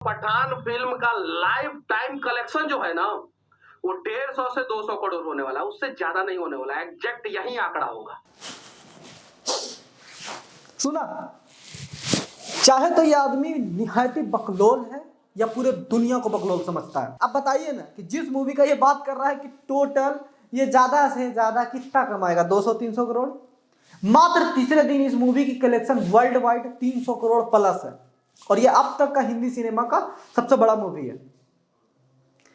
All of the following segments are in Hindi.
पठान फिल्म का लाइफ टाइम कलेक्शन जो है ना, वो 150 से 200 करोड़ होने वाला है, उससे ज्यादा नहीं होने वाला। एग्जैक्ट यही आंकड़ा होगा। सुना, चाहे तो ये आदमी निहायत ही बकलोल है या पूरे दुनिया को बकलोल समझता है। अब बताइए ना कि जिस मूवी का ये बात कर रहा है कि टोटल ये ज्यादा से ज्यादा कितना कमाएगा, 200-300 करोड़। मात्र तीसरे दिन इस मूवी की collection world wide 300 crore plus है और ये अब तक का हिंदी सिनेमा का सबसे बड़ा मूवी है।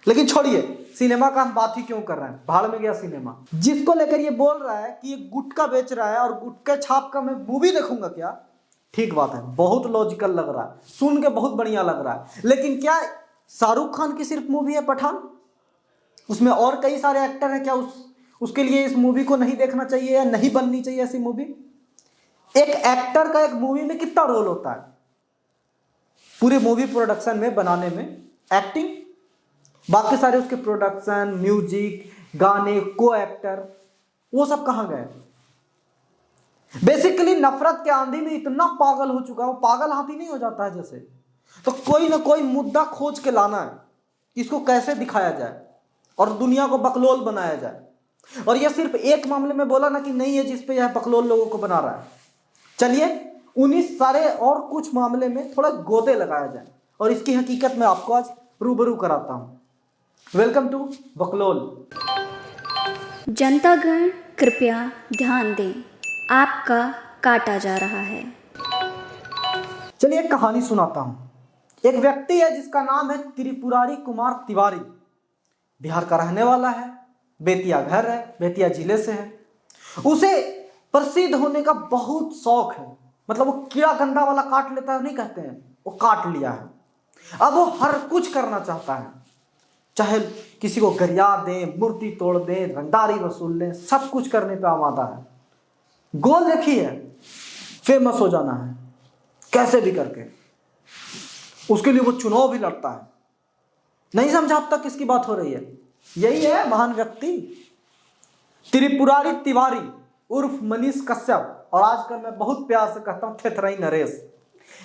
लेकिन छोड़िए सिनेमा का, हम बात ही क्यों कर रहे हैं, भाड़ में गया सिनेमा। जिसको लेकर ये बोल रहा है कि ये गुटखा बेच रहा है और गुटखा छाप का मैं मूवी देखूंगा क्या, ठीक बात है, बहुत लॉजिकल लग रहा है, सुन के बहुत बढ़िया लग रहा है। लेकिन क्या शाहरुख खान की सिर्फ मूवी है पठान? उसमें और कई सारे एक्टर हैं, क्या उसके लिए इस मूवी को नहीं देखना चाहिए या नहीं बननी चाहिए ऐसी मूवी? एक एक्टर का एक मूवी में कितना रोल होता है, पूरे मूवी प्रोडक्शन में, बनाने में, एक्टिंग, बाकी सारे उसके प्रोडक्शन, म्यूजिक, गाने, को एक्टर, वो सब कहां गए? बेसिकली नफरत के आंधी में इतना पागल हो चुका है, वो पागल हाथी नहीं हो जाता है जैसे, तो कोई ना कोई मुद्दा खोज के लाना है, इसको कैसे दिखाया जाए और दुनिया को बकलोल बनाया जाए। और यह सिर्फ एक मामले में बोला ना कि नहीं है जिसपे यह बकलोल लोगों को बना रहा है। चलिए उन्हीं सारे और कुछ मामले में थोड़ा गोदे लगाया जाए और इसकी हकीकत में आपको आज रूबरू कराता हूं। वेलकम टू बकलोल। जनतागण कृपया ध्यान दें, आपका काटा जा रहा है। चलिए एक कहानी सुनाता हूं। एक व्यक्ति है जिसका नाम है त्रिपुरारी कुमार तिवारी, बिहार का रहने वाला है, बेतिया घर है, बेतिया जिले से है। उसे प्रसिद्ध होने का बहुत शौक है, मतलब वो कीड़ा गंदा वाला काट लेता है नहीं कहते हैं, वो काट लिया है। अब वो हर कुछ करना चाहता है, चाहे किसी को गरिया दे, मूर्ति तोड़ दे, रंगदारी वसूल ले, सब कुछ करने पे आमादा है। गोल देखी है, फेमस हो जाना है कैसे भी करके। उसके लिए वो चुनाव भी लड़ता है। नहीं समझा अब तक किसकी बात हो रही है? यही है महान व्यक्ति त्रिपुरारी तिवारी उर्फ मनीष कश्यप, और आजकल मैं बहुत प्यार से कहता हूं थेथराई नरेश,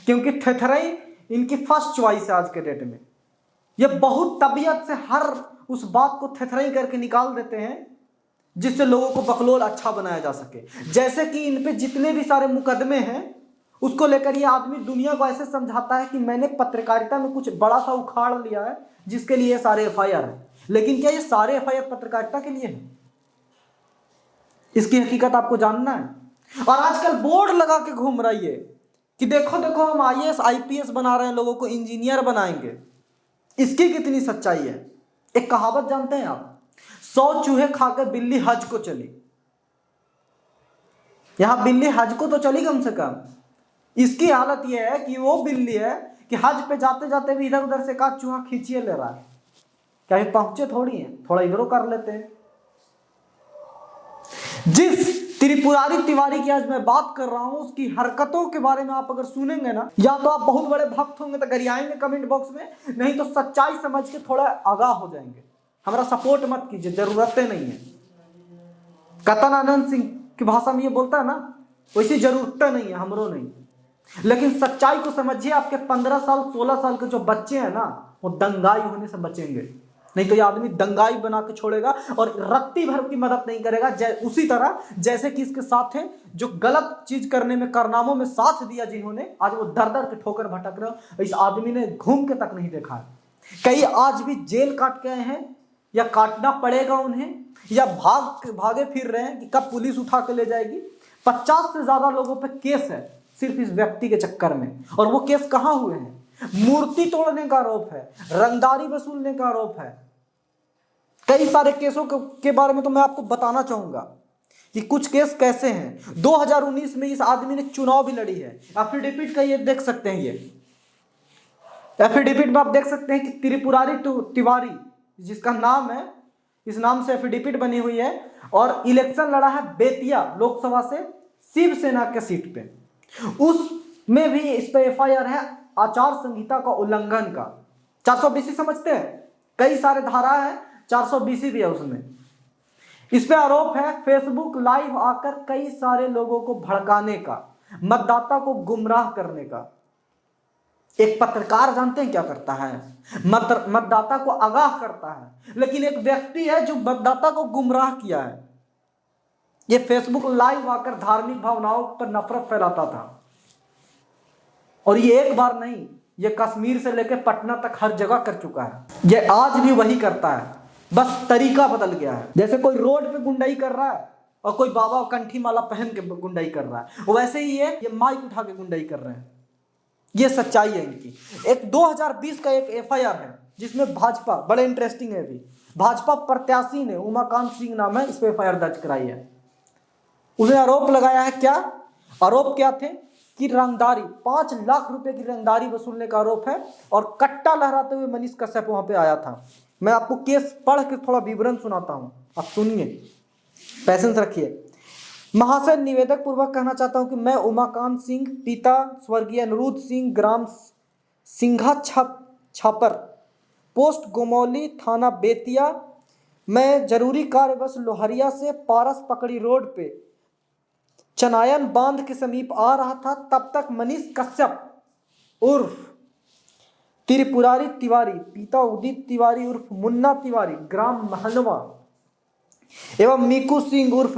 क्योंकि थेथराई इनकी फर्स्ट चॉइस है आज के डेट में। ये बहुत तबीयत से हर उस बात को थेथराई करके निकाल देते हैं जिससे लोगों को बकलोल अच्छा बनाया जा सके। जैसे कि इन पे जितने भी सारे मुकदमे हैं उसको लेकर ये आदमी दुनिया को ऐसे समझाता है कि मैंने पत्रकारिता में कुछ बड़ा सा उखाड़ लिया है जिसके लिए सारे एफआईआर है। लेकिन क्या ये सारे एफआईआर पत्रकारिता के लिए है? इसकी हकीकत आपको जानना है। और आजकल बोर्ड लगा के घूम रही है कि देखो देखो हम आईएएस आईपीएस बना रहे हैं, लोगों को इंजीनियर बनाएंगे। इसकी कितनी सच्चाई है? एक कहावत जानते हैं आप, 100 चूहे खाकर बिल्ली हज को चली। यहां बिल्ली हज को तो चली कम से कम, इसकी हालत यह है कि वो बिल्ली है कि हज पे जाते जाते भी इधर उधर से का चूहा खींचिए ले रहा है। क्या पहुंचे थोड़ी है, थोड़ा इधरों कर लेते हैं। जिस त्रिपुरारी तिवारी की आज मैं बात कर रहा हूं उसकी हरकतों के बारे में आप अगर सुनेंगे ना, या तो आप बहुत बड़े भक्त होंगे तो गरियाएंगे कमेंट बॉक्स में, नहीं तो सच्चाई समझ के थोड़ा आगाह हो जाएंगे। हमारा सपोर्ट मत कीजिए, जरूरतें नहीं है। कतन आनंद सिंह की भाषा में ये बोलता है ना, वैसी जरूरतें नहीं है, हमरो नहीं। लेकिन सच्चाई को समझिए, आपके 15 साल 16 साल के जो बच्चे हैं ना, वो दंगाई होने से बचेंगे। नहीं तो ये आदमी दंगाई बना के छोड़ेगा और रत्ती भर की मदद नहीं करेगा। उसी तरह जैसे कि इसके साथ है जो गलत चीज करने में, कारनामों में साथ दिया जिन्होंने, आज वो दर दर के ठोकर भटक रहे। इस आदमी ने घूम के तक नहीं देखा है। कई आज भी जेल काट के आए हैं या काटना पड़ेगा उन्हें, या भागे फिर रहे हैं कि कब पुलिस उठा के ले जाएगी। 50 से ज्यादा लोगों पर केस है सिर्फ इस व्यक्ति के चक्कर में। और वो केस कहां हुए हैं? मूर्ति तोड़ने का आरोप है, रंगदारी वसूलने का आरोप है। कई सारे केसों के बारे में तो मैं आपको बताना चाहूंगा कि कुछ केस कैसे हैं। 2019 में इस आदमी ने चुनाव भी लड़ी है। एफिडेविट का ये देख सकते हैं, ये एफिडेविट में आप देख सकते हैं कि त्रिपुरारी तिवारी जिसका नाम है, इस नाम से एफिडेविट बनी हुई है, और इलेक्शन लड़ा है बेतिया लोकसभा से शिवसेना के सीट पे। उसमें भी इस पे एफआईआर है आचार संहिता का उल्लंघन का। 420 समझते हैं, कई सारे धारा है, 420 भी है उसमें। इस पे आरोप है फेसबुक लाइव आकर कई सारे लोगों को भड़काने का, मतदाता को गुमराह करने का। एक पत्रकार जानते हैं क्या करता है? मतदाता को आगाह करता है। लेकिन एक व्यक्ति है जो मतदाता को गुमराह किया है। ये फेसबुक लाइव आकर धार्मिक भावनाओं पर नफरत फैलाता था। और ये एक बार नहीं, ये कश्मीर से लेकर पटना तक हर जगह कर चुका है। ये आज भी वही करता है, बस तरीका बदल गया है। जैसे कोई रोड पे गुंडाई कर रहा है और कोई बाबा कंठी माला पहन के गुंडाई कर रहा है, वैसे ही ये माइक उठा के गुंडाई कर रहे हैं। ये सच्चाई है इनकी। एक 2020 का एक एफआईआर है जिसमें भाजपा, बड़े इंटरेस्टिंग है अभी, भाजपा प्रत्याशी ने, उमाकांत सिंह नाम है, इस पर एफआईआर दर्ज कराई है। उसने आरोप लगाया है, क्या आरोप क्या थे कि रंगदारी, 5 लाख रुपए की रंगदारी वसूलने का आरोप है और कट्टा लहराते हुए मनीष कश्यप वहां पे आया था। मैं आपको केस पढ़ के थोड़ा विवरण सुनाता हूं, आप सुनिए, पैसेंस रखिए। महाशय, निवेदक पूर्वक कहना चाहता हूं कि मैं उमाकांत सिंह, पिता स्वर्गीय अनिरुद्ध सिंह, ग्राम सिंघा छापर, पोस्ट गोमौली, थाना बेतिया, मैं जरूरी कार्यवश लोहरिया से पारस पकड़ी रोड पे चनायन बांध के समीप आ रहा था। तब तक मनीष कश्यप उर्फ त्रिपुरारी तिवारी, पिता उदित तिवारी उर्फ मुन्ना तिवारी, ग्राम महलवा, एवं मीकू सिंह उर्फ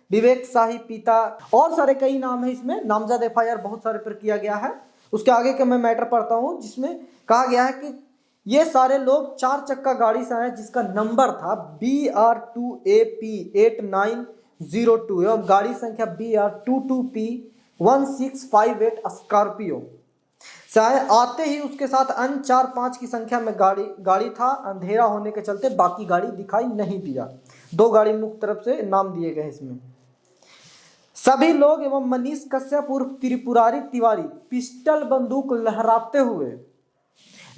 विवेक शाही, पिता, और सारे कई नाम है इसमें। नामजद एफआईआर बहुत सारे पर किया गया है। उसके आगे का मैं मैटर पढ़ता हूं जिसमें कहा गया है कि ये सारे लोग 4 चक्का गाड़ी से आए जिसका नंबर था BR2AP8902 एवं गाड़ी संख्या BR22P1658 स्कॉर्पियो से आए। आते ही उसके साथ अन्य 4-5 की संख्या में गाड़ी था। अंधेरा होने के चलते बाकी गाड़ी दिखाई नहीं दिया। 2 गाड़ी मुख्य तरफ से नाम दिए गए इसमें। सभी लोग एवं मनीष कश्यप उर्फ त्रिपुरारी तिवारी पिस्टल बंदूक लहराते हुए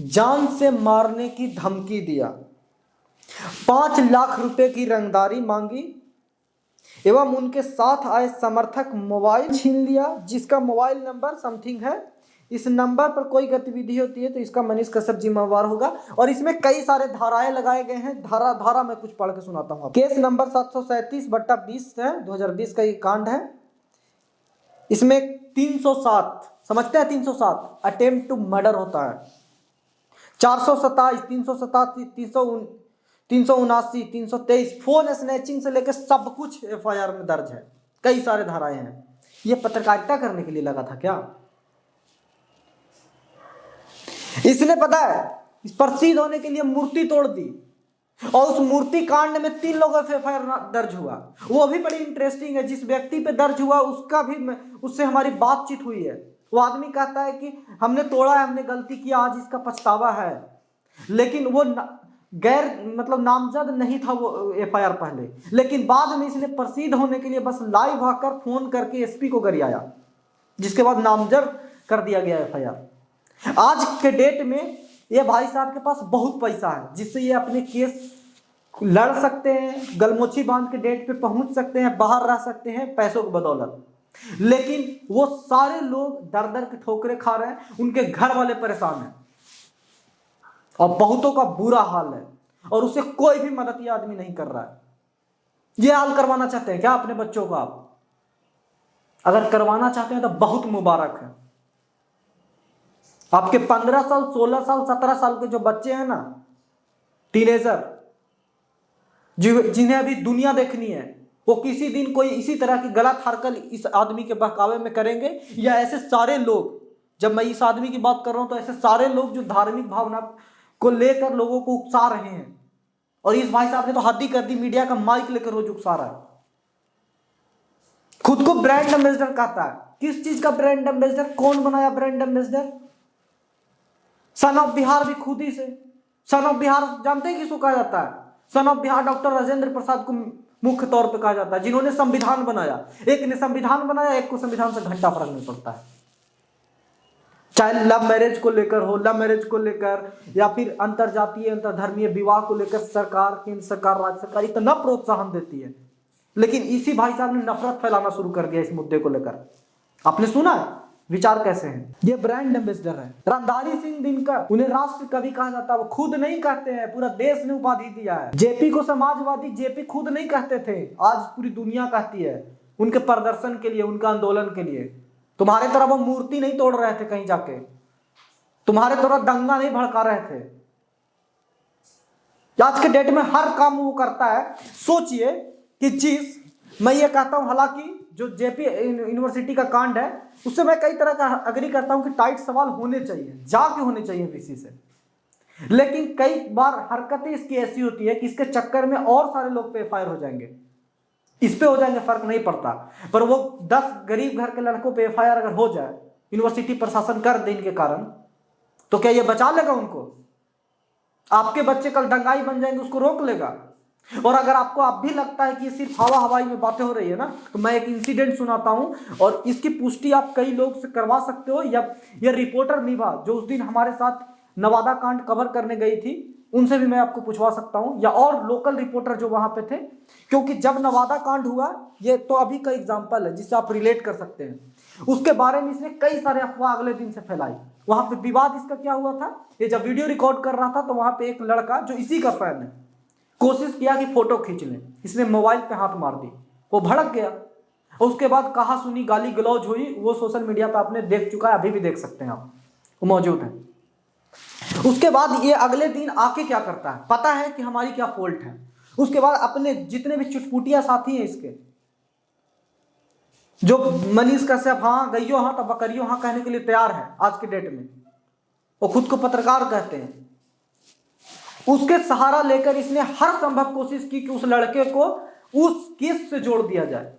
जान से मारने की धमकी दिया, 5 लाख रुपए की रंगदारी मांगी एवं उनके साथ आए समर्थक मोबाइल छीन लिया, जिसका मोबाइल नंबर समथिंग है। इस नंबर पर कोई गतिविधि होती है तो इसका मनीष कश्यप जिम्मेवार होगा। और इसमें कई सारे धाराएं लगाए गए हैं। धारा मैं कुछ पढ़ के सुनाता हूँ। केस नंबर 737/20 है, 2020 का ये कांड है। इसमें 307, समझते हैं 307 अटेम्प्ट टू मर्डर होता है, 427, 387, 379, 323 फोन स्नैचिंग से लेकर सब कुछ एफआईआर में दर्ज है। कई सारे धाराएं हैं। ये पत्रकारिता करने के लिए लगा था क्या? इसने पता है प्रसिद्ध होने के लिए मूर्ति तोड़ दी और उस मूर्ति कांड में 3 लोगों से एफआईआर दर्ज हुआ। वो भी बड़ी इंटरेस्टिंग है। जिस व्यक्ति पे दर्ज हुआ उसका भी उससे हमारी बातचीत हुई है। वो आदमी कहता है कि हमने तोड़ा है, हमने गलती किया, आज इसका पछतावा है। लेकिन वो नामजद नहीं था वो एफआईआर पहले, लेकिन बाद में इसने प्रसिद्ध होने के लिए बस लाइव आकर फोन करके एसपी को गरियाया, जिसके बाद नामजद कर दिया गया एफआईआर। आज के डेट में ये भाई साहब के पास बहुत पैसा है जिससे ये अपने केस लड़ सकते हैं, गलमोची बांध के डेट पे पहुंच सकते हैं, बाहर रह सकते हैं पैसों की बदौलत। लेकिन वो सारे लोग दर दर के ठोकरे खा रहे हैं, उनके घर वाले परेशान हैं और बहुतों का बुरा हाल है और उसे कोई भी मदद ये आदमी नहीं कर रहा है। ये हाल करवाना चाहते हैं क्या अपने बच्चों को? आप अगर करवाना चाहते हैं तो बहुत मुबारक है। आपके 15 साल, 16 साल, 17 साल के जो बच्चे हैं ना, टीनेजर, जिन्हें अभी दुनिया देखनी है, वो किसी दिन कोई इसी तरह की गलत हरकत इस आदमी के बहकावे में करेंगे। या ऐसे सारे लोग, जब मैं इस आदमी की बात कर रहा हूं तो ऐसे सारे लोग जो धार्मिक भावना को लेकर लोगों को उकसा रहे हैं। और इस भाई साहब ने तो हद ही कर दी, मीडिया का माइक लेकर रोज उकसा रहा है। खुद को ब्रांड एम्बेसडर कहता है। किस चीज का ब्रांड एम्बेसडर? कौन बनाया brand ambassador? Sun of Bihar भी खुद ही से। सन ऑफ बिहार जानते हैं किसको कहा जाता है? Son of Bihar doctor Rajendra Prasad को मुख्य तौर पे कहा जाता है, जिन्होंने संविधान बनाया। एक ने संविधान बनाया, एक को संविधान से घंटा फर्क नहीं पड़ता है। चाहे लव मैरिज को लेकर हो, लव मैरिज को लेकर या फिर अंतर जातीय अंतर धर्मीय विवाह को लेकर सरकार, केंद्र सरकार, राज्य सरकार इतना प्रोत्साहन देती है, लेकिन इसी भाई साहब ने नफरत फैलाना शुरू कर दिया इस मुद्दे को लेकर। आपने सुना है विचार कैसे हैं? ये ब्रांड एम्बेसडर है। रणधारी सिंह दिनकर, उन्हें राष्ट्र कवि कहा जाता है। वो खुद नहीं कहते हैं, पूरा देश ने उपाधि दिया है। जेपी को समाजवादी जेपी खुद नहीं कहते थे, आज पूरी दुनिया कहती है उनके प्रदर्शन के लिए, उनके आंदोलन के लिए। तुम्हारे तरह वो मूर्ति नहीं तोड़ रहे थे कहीं जाके, तुम्हारे द्वारा दंगा नहीं भड़का रहे थे। आज के डेट में हर काम वो करता है। सोचिए कि चीज मैं ये कहता हूं, हालांकि जो जेपी यूनिवर्सिटी का कांड है उससे मैं कई तरह का अग्री करता हूं कि टाइट सवाल होने चाहिए, जाके होने चाहिए बीसी से, लेकिन कई बार हरकतें इसकी ऐसी होती है कि इसके चक्कर में और सारे लोग पे एफआईआर हो जाएंगे, इस पे हो जाएंगे, फर्क नहीं पड़ता। पर वो 10 गरीब घर के लड़कों पे एफआईआर अगर हो जाए, यूनिवर्सिटी प्रशासन कर दे इनके कारण, तो क्या ये बचा लेगा उनको? आपके बच्चे कल दंगाई बन जाएंगे, उसको रोक लेगा? और अगर आपको अब भी लगता है कि ये सिर्फ हवा हवाई में बातें हो रही है ना, तो मैं एक इंसिडेंट सुनाता हूं और इसकी पुष्टि आप कई लोग से करवा सकते हो। या ये रिपोर्टर निभा जो उस दिन हमारे साथ नवादा कांड कवर करने गई थी, उनसे भी मैं आपको पूछवा सकता हूं, या और लोकल रिपोर्टर जो वहां पे थे। क्योंकि जब नवादा कांड हुआ, ये तो अभी का एग्जाम्पल है जिससे आप रिलेट कर सकते हैं, उसके बारे में इसने कई सारे अफवाह अगले दिन से फैलाई। वहां पे विवाद इसका क्या हुआ था, ये जब वीडियो रिकॉर्ड कर रहा था तो वहां पे एक लड़का जो इसी का फैन है कोशिश किया कि फोटो खींच ले, इसने मोबाइल पे हाथ मार दी, वो भड़क गया। उसके बाद कहा सुनी, गाली गलौज हुई, वो सोशल मीडिया पे आपने देख चुका है, अभी भी देख सकते हैं आप, वो मौजूद है। उसके बाद ये अगले दिन आके क्या करता है, पता है कि हमारी क्या फॉल्ट है। उसके बाद अपने जितने भी चुटपुटिया साथी हैं इसके, जो मनीष कश्यप हाँ गइयो हाँ तब बकरियो हाँ कहने के लिए तैयार है आज के डेट में, वो खुद को पत्रकार कहते हैं, उसके सहारा लेकर इसने हर संभव कोशिश की कि उस लड़के को उस केस से जोड़ दिया जाए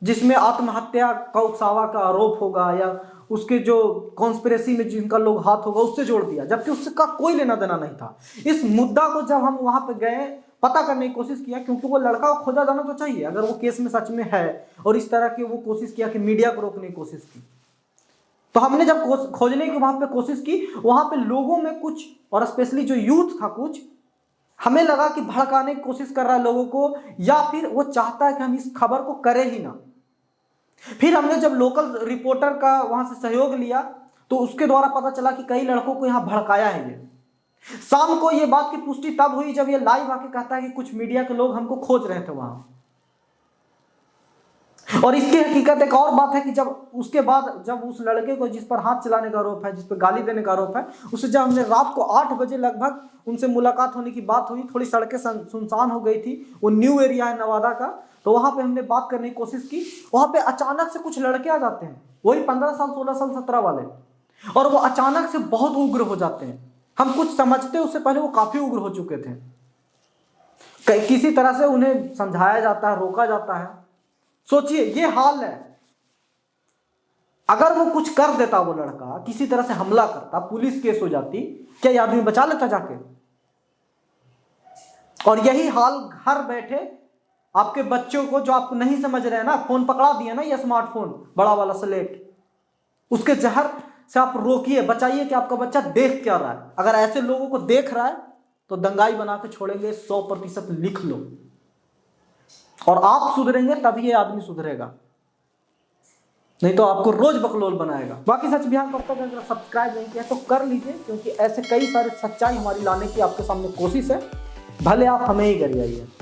जिसमें आत्महत्या का उकसावा का आरोप होगा, या उसके जो कॉन्स्पिरेसी में जिनका लोग हाथ होगा उससे जोड़ दिया, जबकि उसका कोई लेना देना नहीं था। इस मुद्दा को जब हम वहां पे गए पता करने की कोशिश किया, क्योंकि वो लड़का को खोजा जाना तो चाहिए अगर वो केस में सच में है, और इस तरह की वो कोशिश किया कि मीडिया को रोकने की कोशिश की। तो हमने जब खोजने की वहां पे कोशिश की, वहां पे लोगों में कुछ, और स्पेशली जो यूथ था कुछ, हमें लगा कि भड़काने की कोशिश कर रहा है लोगों को, या फिर वो चाहता है कि हम इस खबर को करें ही ना। फिर हमने जब लोकल रिपोर्टर का वहां से सहयोग लिया तो उसके द्वारा पता चला कि कई लड़कों को यहां भड़काया है। ये शाम को ये बात की पुष्टि तब हुई जब ये लाइव आके कहता है कि कुछ मीडिया के लोग हमको खोज रहे थे वहां। और इसकी हकीकत एक और बात है कि जब उसके बाद जब उस लड़के को जिस पर हाथ चलाने का आरोप है, जिस पर गाली देने का आरोप है, उसे जब हमने रात को 8 बजे लगभग उनसे मुलाकात होने की बात हुई, थोड़ी सड़कें सुनसान हो गई थी, वो न्यू एरिया है नवादा का, तो वहां पे हमने बात करने की कोशिश की। वहां पे अचानक से कुछ लड़के आ जाते हैं, वही 15 साल 16 साल 17 वाले, और वो अचानक से बहुत उग्र हो जाते हैं। हम कुछ समझते उससे पहले वो काफी उग्र हो चुके थे। किसी तरह से उन्हें समझाया जाता है, रोका जाता है। सोचिए ये हाल है। अगर वो कुछ कर देता, वो लड़का किसी तरह से हमला करता, पुलिस केस हो जाती, क्या ये आदमी बचा लेता जाके? और यही हाल घर बैठे आपके बच्चों को, जो आप नहीं समझ रहे हैं ना, फोन पकड़ा दिए ना, ये स्मार्टफोन बड़ा वाला स्लेट, उसके जहर से आप रोकिए, बचाइए कि आपका बच्चा देख क्या रहा है। अगर ऐसे लोगों को देख रहा है तो दंगाई बना के छोड़ेंगे, 100% लिख लो। और आप सुधरेंगे तभी ये आदमी सुधरेगा, नहीं तो आपको रोज बकलोल बनाएगा। बाकी सच बिहार कब तक अगर सब्सक्राइब नहीं किया तो कर लीजिए, क्योंकि ऐसे कई सारे सच्चाई हमारी लाने की आपके सामने कोशिश है, भले आप हमें ही करिए।